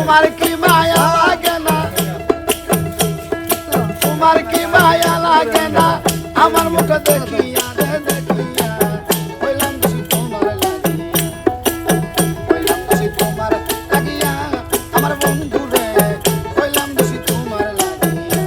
তোমার কি মায়া লাগে না, তোমার কি মায়া লাগে না আমার মুখ দেখিয়া রে দেখিয়া হইলাম খুশি তোমার লাগিয়া, হইলাম খুশি তোমার লাগিয়া আমার বন্ধু রে হইলাম খুশি তোমার লাগিয়া।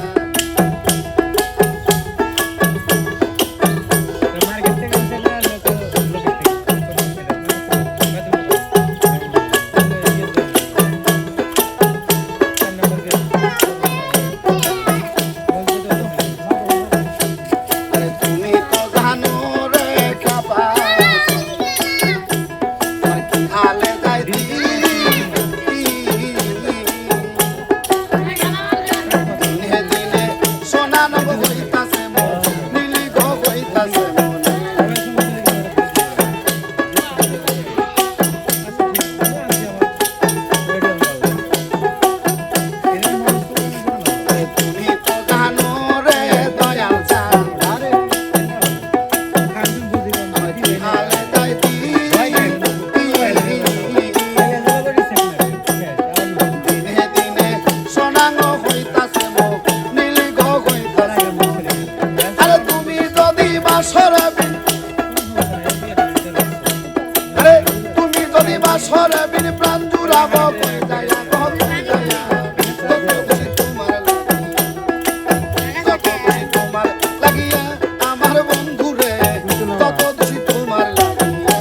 সরে বিন প্রাণ জুড়াব কই যায়া কই যায়া যত খুশি তোমার লাগিয়া, যত খুশি তোমার লাগিয়া আমার বন্ধু রে তত খুশি তোমার লাগিয়া।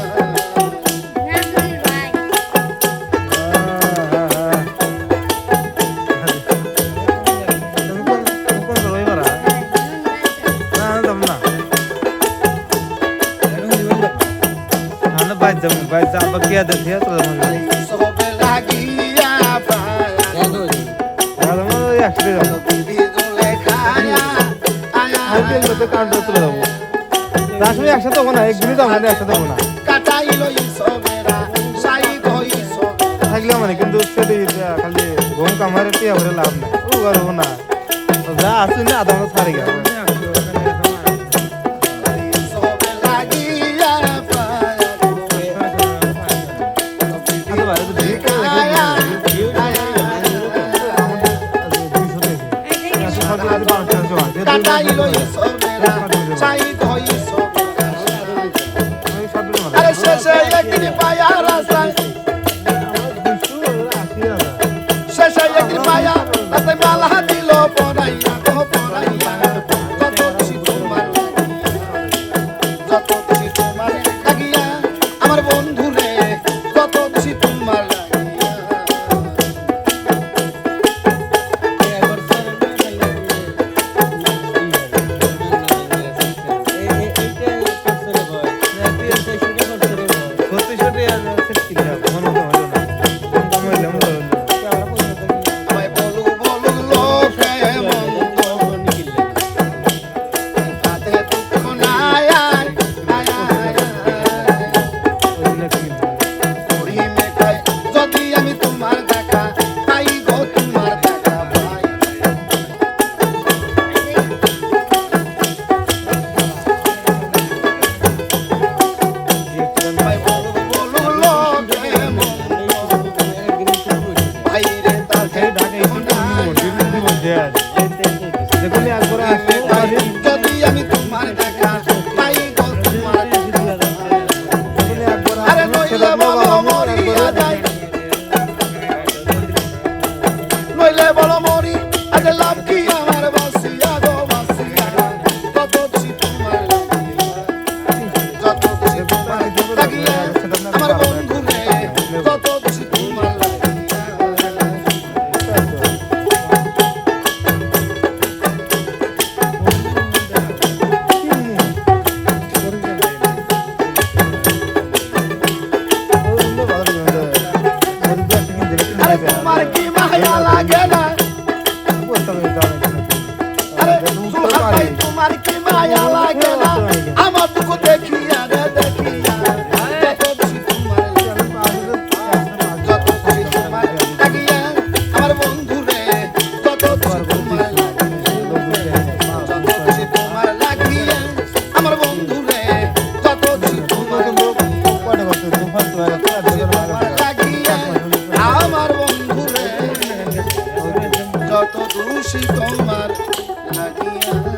সবে লাগিয়া পায়া বিজুলে খায়া আয়া একসাথে হবো না, একদিনই তো আমাদের একসাথে হবো না কাটাইলো সবেরা সাই গই সবে থাকলে মানে কিন্তু সেটি খালি ঘুম কামারে টিয়া ভরে লাভ নাই, ও করবো না যা আসুন না আধা ঘন্টা ছাড়ে গেল। সবে লাগিয়া পায়া কাটাইলো সবেরা সাই গই সবেরা আরে শেষে একদিন পায়া রাস্তায়, শেষে একদিন পায়া রাস্তায় মালা দিল পড়াইয়া গো পড়াইয়া যত খুশি তোমার লাগিয়া, যত খুশি তোমার লাগিয়া আমার বন্ধু রে যত খুশি তোমার লাগিয়া। আমায় বলু বলু লোকে মন্দ তাতে দুঃখ নাই আয় আয় আয় পড়ি মেটাই যদি আমি তোমার দেখা পাই গো তোমার দেখা পাই। আমায় বলু বলু লোকে মন্দ ভাইরে তাতে দুঃখ নাই যদি আমি তোমার দেখা পাই গো তোমার দেখা আরে নইলে বলো মরিয়া যায়, নইলে বলো মরি আজ লাভ কি আমার বাসিয়া গো বাসিয়া যত খুশি তোমার লাগিয়া, যত খুশি তোমার লাগিয়া আমার বন্ধু রে যত খুশি তোমার লাগিয়া। আরে তোমার কি মায়া লাগে না, আরে সুহাগ ভাই তোমার কি মায়া লাগে না আমার দুঃখ দেখিয়া রে দেখিয়া যত খুশি তোমার লাগিয়া, যত খুশি তোমার লাগিয়া আমার বন্ধু রে যত খুশি তোমার লাগিয়া, যত খুশি তোমার লাগিয়া আমার বন্ধু রে যত খুশি তোমার লাগিয়া আমার বন্ধু রে কত দোষী তোমার লাগিয়া